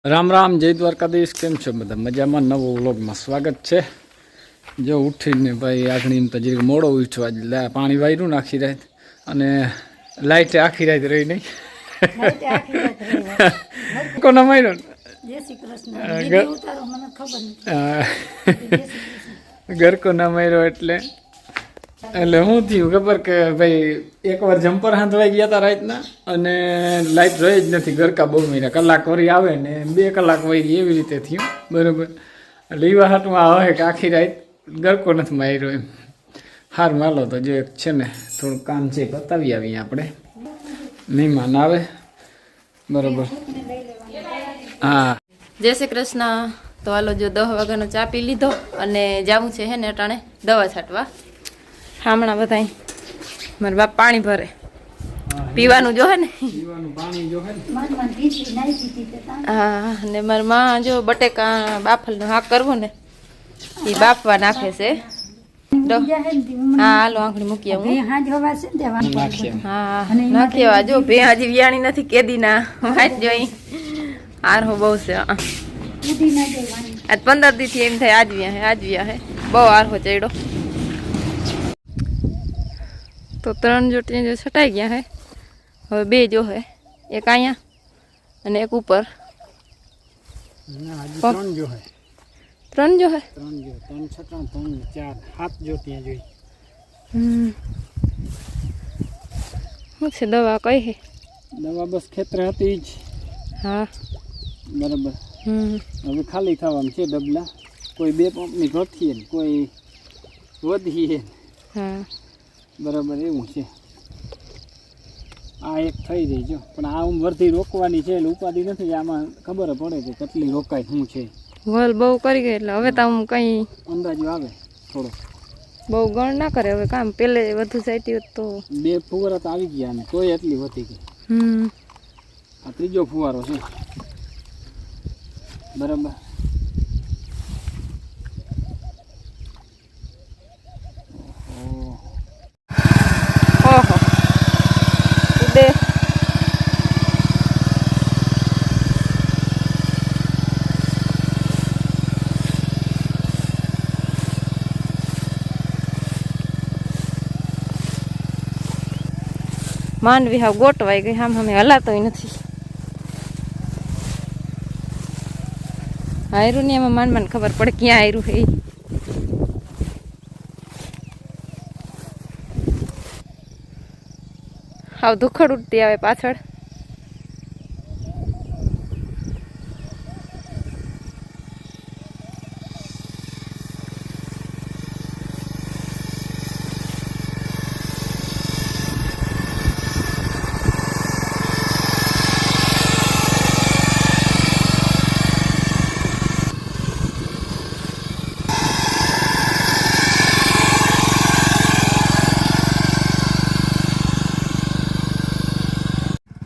રામ રામ, જય દ્વારકાધીશ. કેમ છો બધા? મજામાં? નવો વ્લોગમાં સ્વાગત છે. જો ઉઠીને ભાઈ આગળ તો જરીક મોડો ઉઠ્યો આજે, પાણી વાયરું ને આખી રાત, અને લાઇટ આખી રાત રહી નહીં. કોનો માર્યો? ગરકો ના માર્યો એટલે શું થયું ખબર કે ભાઈ એકવાર જમ્પર હાંધવાઈ ગયા હતા રાતના, અને લાઇટ રહી જ નથી. ગરકા બહુ મહિના કલાક વરી આવે ને 2 કલાક વહી એવી રીતે થયું. બરાબર. એટલે એવા હાથમાં આવે કે આખી રાત ગરકો નથી માર્યો એમ. હાર માલો તો જો એક છે ને થોડું કામ છે, બતાવી આવીએ આપણે. મહેમાન આવે. બરાબર. હા, જય શ્રી કૃષ્ણ. તો હાલો, જો 10 વાગ્યાનો ચા પી લીધો અને જાવું છે હે ને અટાણે દવા છાંટવા. હમણાં બધા મારા બાપ પાણી ભરે, પીવાનું જો હે ને. હા, ને મારી માં જો બટેકા બાફલનો હાક કરવો ને એ બાફવા નાખે છે. હા હાલો, આંગળી મૂકી આવું. હા નાખ્યા. જો બે હજી વિયાણી નથી, કેદી ના વાંચ જોઈ. આરહો બહુ છે. આજ 15 દી એમ થાય આજ વ્યા હે બહુ આરહો ચડ્યો. તો 3 જોટી જો છટાઈ ગયા હે. હવે 2 જો હે, એક અહીંયા અને એક ઉપર. 3 જો હે. 3 જો હે. 3 છટા 3 4 7 જોટિયા જોઈ. શું છે દવા કઈ હે? દવા બસ ખેતર હતી જ. હા બરાબર. હવે ખાલી થવાનું છે ડબલા. કોઈ 2 પંપની ઘટીએ ને કોઈ વધીએ. હા બરાબર, એવું છે. આ એક થઈ રહી જો, પણ આ વર્ધી રોકવાની છે એટલે ઉપાધિ નથી. આમાં ખબર પડે કે કેટલી રોકાય શું છે. વલ બહુ કરી ગઈ એટલે હવે તો આમ કઈ અંદાજો આવે થોડો. બહુ ગણ ના કરે હવે. કામ પેલે વધુ જાય તો 2 ફુવારા તો આવી ગયા ને તોય એટલી વધી ગઈ. આ 3જો ફુવારો છે. બરાબર. ઓહો ઉડે. માંડવી હાવ ગોટવાઈ ગઈ. આમ અમે હલાતોય નથી. આયરું ને એમાં માંડ ખબર પડે ક્યાં આયરું હે. હાવ દુખડ ઉડતી આવે પાછળ.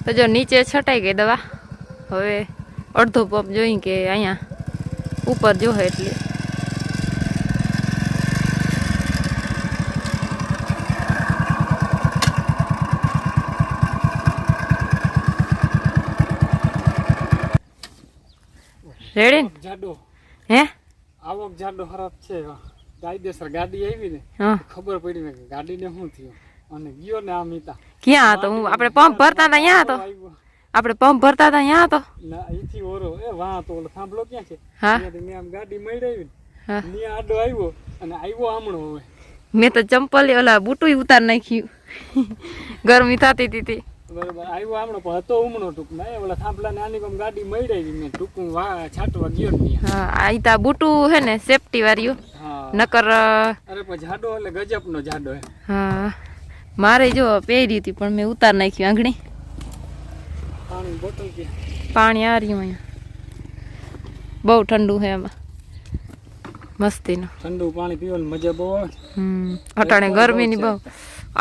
તો જો નીચે છટાઈ ગઈ દવા. હવે અડધો પંપ જોઈ કે અહીંયા ઉપર જોહે એટલે. રેડી જાડો હે આવક જાડો ખરાબ છે. કાયદેસર ગાડી આવી ને ખબર પડી ને કે ગાડીને શું થયું, અને ગયો ને આમ ઈતા ક્યાં હતો? હું આપણે પંપ ભરતા હતા અહીંયા હતો. આપણે પંપ ભરતા હતા અહીંયા હતો. ના અહીંથી ઓરો એ વાહ તો ઓલો થાંભલો ક્યાં છે? હા મેં આમ ગાડી મળી આવી ને આડો આવ્યો અને આવ્યો આમણો. હવે મેં તો ચંપલ ઓલા બુટુય ઉતાર નાખ્યું. ગરમી થતી હતી. બરાબર. આવ્યો આમણો પણ હતો ઉમણો ટૂંકમાં. ઓલા થાંભલા ને આની કોમ ગાડી મળી આવી. મેં ટૂંકું છાંટવા ગયો ને. હા આ તા બુટું હે ને સેફટી વાળ્યું. નકર અરે પણ જાડો એટલે ગજબનો જાડો હે. હા મારે જો પહેરી હતી પણ મેં ઉતાર નાખ્યું આંગળી. પાણી બોટલ કે પાણી આ રહ્યું અહીંયા. બહુ ઠંડુ છે એમાં. મસ્તીનું ઠંડુ પાણી પીવાની મજા બહુ આવે. અટાણે ગરમીની બહુ.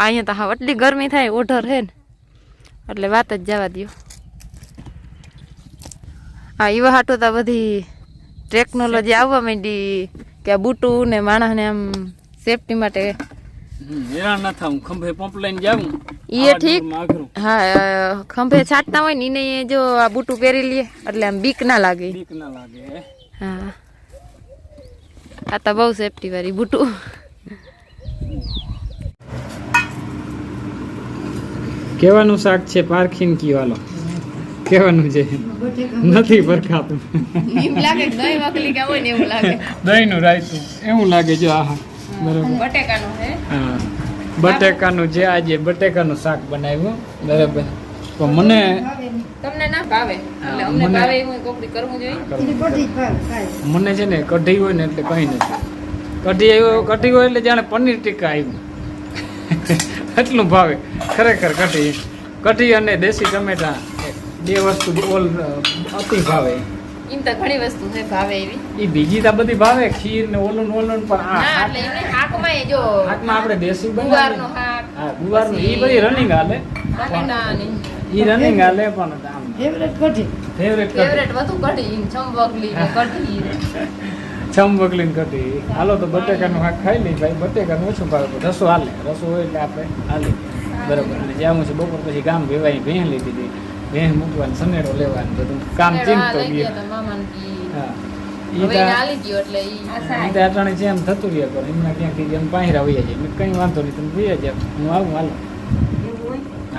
અહીંયા તો હા એટલી ગરમી થાય. ઓઢર છે ને એટલે વાત જ જવા દો. હા એવા હાટો તો બધી ટેકનોલોજી આવવા માંડી કે આ બુટું ને માણસને આમ સેફટી માટે હેરાન ના થાવ. ખંભે પંપ લઈને જાઉં એ ઠીક હા ખંભે છાટતા હોય ને એને જો આ બૂટું પહેરી લઈએ એટલે આમ બીક ના લાગે. બીક ના લાગે. હા આ તો બહુ સેફટી વાળી બૂટું. કેવાનું શાક છે પારખીન કી વાલો કેવાનું છે નથી પરખાતું. એમ લાગે દહીં મખલી કે હોય ને એવું લાગે. દહીં નું રાયતું એવું લાગે જો આહા બરાબર. બટેકાનું છે. હા બટેકાનું જે આજે બટેકાનું શાક બનાવ્યું બરાબર. તો મને તમને ના ભાવે એટલે અમને ભાવે એવું કોકડી કરવું જોઈએ. મને છે ને કઢી હોય ને એટલે કઈ નથી. કઢી હોય એટલે જાણે પનીર ટીકા આવ્યું એટલું ભાવે ખરેખર. કઢી અને દેશી ટમેટા બે વસ્તુ ઓલ અતિ ભાવે. એમ તો ઘણી વસ્તુ છે ભાવે એવી. એ બીજી તો બધી ભાવે ખીર ને ઓલું પણ આ ના એટલે એમને શાકમાં એ જો શાકમાં આપણે દેશી ગુવારનો શાક હા ગુવારનું એ બધી રનિંગ હાલે. ઈ રનિંગ હાલે પણ આમ ફેવરેટ વધુ કઢી ચંબકલી ને કઢી છમબગલી કઢી. હાલો તો બટેકાનું શાક ખાઈ લઈ ભાઈ. બટેકાનું ઓછું ભાવે રસો હાલે. રસો હોય એટલે આપણે હાલે બરાબર. અને જ્યાં છે બપોર પછી ગામ વેવાઈ ભેં લીધી હતી. ભેં મૂકવાનું સનેડો લેવાનું બધું કામ ચીમતો ગયો. હા ઈ અટાણે છે એમ થતું રહ્યા પણ એમના ક્યાંક એમ પાහිરા વૈયા જાય. કઈ વાંધો નહીં તમે વૈયા જાય હું આવું હાલો.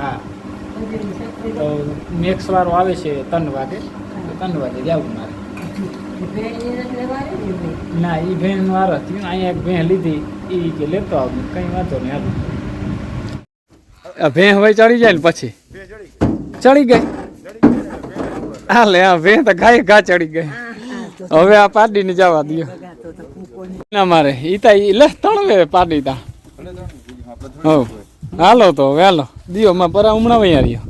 હા તો નેક્સ્ટ વારો આવે છે 3 વાગે. 3 વાગે જવું મારે. ના એ ભેણ નો વારો થયો. અહીંયા એક ભેં લીધી એ કે લેતો આવું કઈ વાંધો નહીં હાલો. ભેં હવે ચડી જાય ને પછી ચડી ગઈ હાલે. હા ભેં તો ઘા ચડી ગઈ. હવે આ પાડી ને જવા દો ના મારે ઈ તા લે તણવે પાડી તા. હો હાલો તો હવે હાલો દિયો માં પરા હમણાં વૈયા રહ્યો.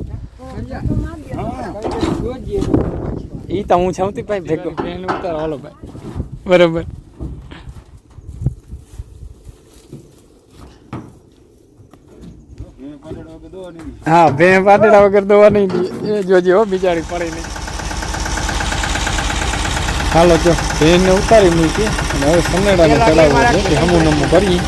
ઈ તો હું છવતી ભાઈ ભેગો બેન ઉતારો હાલો ભાઈ બરાબર. હા ભેં પાટેડા વગર દોવા નહીં દે એ જોજે હો બિચારી પડી નહીં. હાલો જો ભેન ને ઉતારી મૂકી અને હવે સનેડા ને ચડાવવું છે હમું નમું કરી.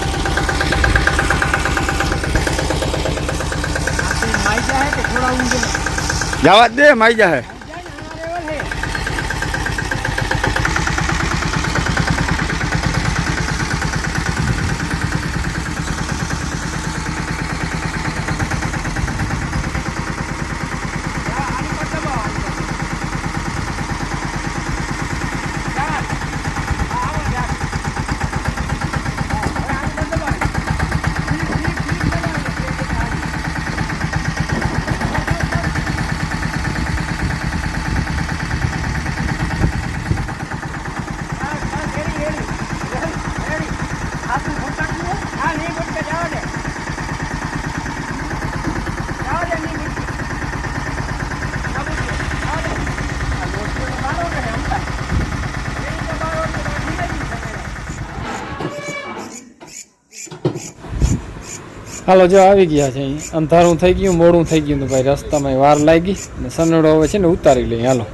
જવા દે માઈ જાય. હાલો જો આવી ગયા છે. અંધારું થઈ ગયું મોડું થઈ ગયું તો ભાઈ રસ્તામાં વાર લાગી ને સનેડો હવે છે ને ઉતારી લઈએ હાલો.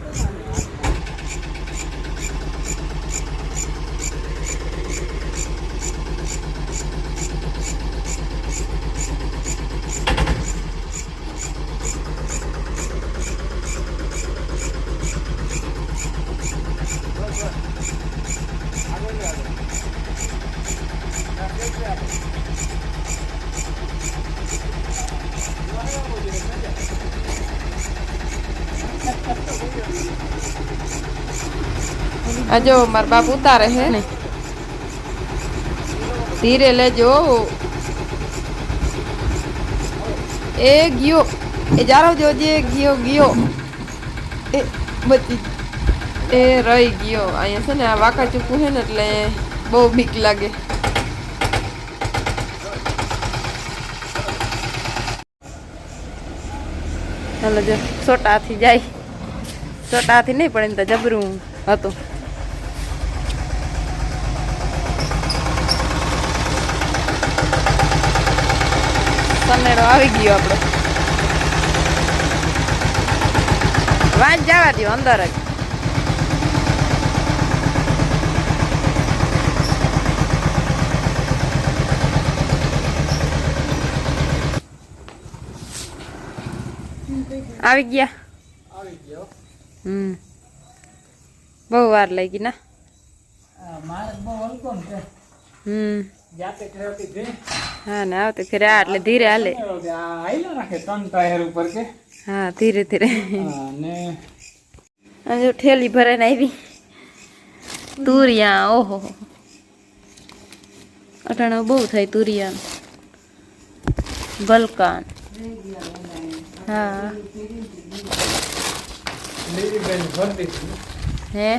આ જો મારા બાપ ઉતારે હે ને ધીરે લેજો. એ ગયો એ જારો જોજે ગયો એ બચી એ રહી ગયો. અહીંયા છે ને આ વાંકા ચૂકવું છે ને એટલે બહુ બીક લાગે. ચાલો જો સોટાથી જાય. સોટાથી નહીં પણ એમ તો જબરું હતું. સનેડો આવી ગયો આપણો. વાંચ જવા દો અંદર જ. આવી ગયા આવી ગયો બહુ વાર લાગી ના મારે બહુ હલકો ને છે. જાતે ખેતી છે હા ને આવતે ફેરે આ એટલે ધીરે હાલે આયલા રાખે 3 ટાયર ઉપર કે હા ધીરે ધીરે અને આ જો ઠેલી ભરાઈને આવી તુરિયા ઓહો અટાણા બહુ થાય તુરિયા ગલકાન હા લીલીબેન ભરી દીધી હે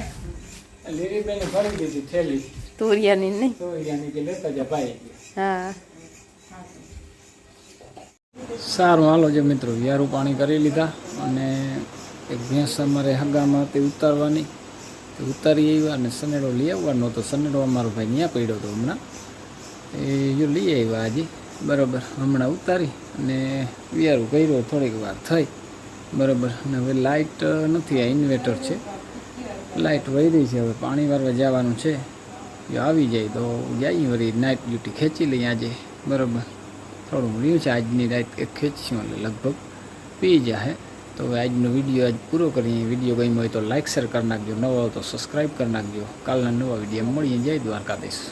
લીલીબેન ભરી દીધી થેલી તુરિયાની નહીં તો યાની કે લેતા જા ભાઈ હા સારું હાલો જો મિત્રો વ્યારું પાણી કરી લીધા અને એક ભેંસ અમારે હગામાં હતી ઉતારવાની તો ઉતારી આવ્યા અને સનેડો લઈ આવવાનો હતો સનેડો અમારો ભાઈ ત્યાં પડ્યો હતો હમણાં એ જો લઈ આવ્યા હજી બરાબર હમણાં ઉતારી અને વ્યારું કર્યો થોડીક વાર થઈ બરાબર અને હવે લાઇટ નથી આ ઇન્વેટર છે લાઇટ વહી રહી છે હવે પાણી વારવા જવાનું છે જો આવી જાય તો જઈએ વળી નાઇટ ડ્યુટી ખેંચી લઈએ આજે બરાબર થોડું રહ્યું છે આજની રાત એક ખેંચીશું એટલે લગભગ પી જાય તો હવે આજનો વિડીયો આજ પૂરો કરીએ વિડીયો ગમ્યો હોય તો લાઇક શેર કરી નાખજો નવો હોય તો સબસ્ક્રાઈબ કરી નાખજો કાલના નવા વિડીયો મળીએ જય દ્વારકાધીશ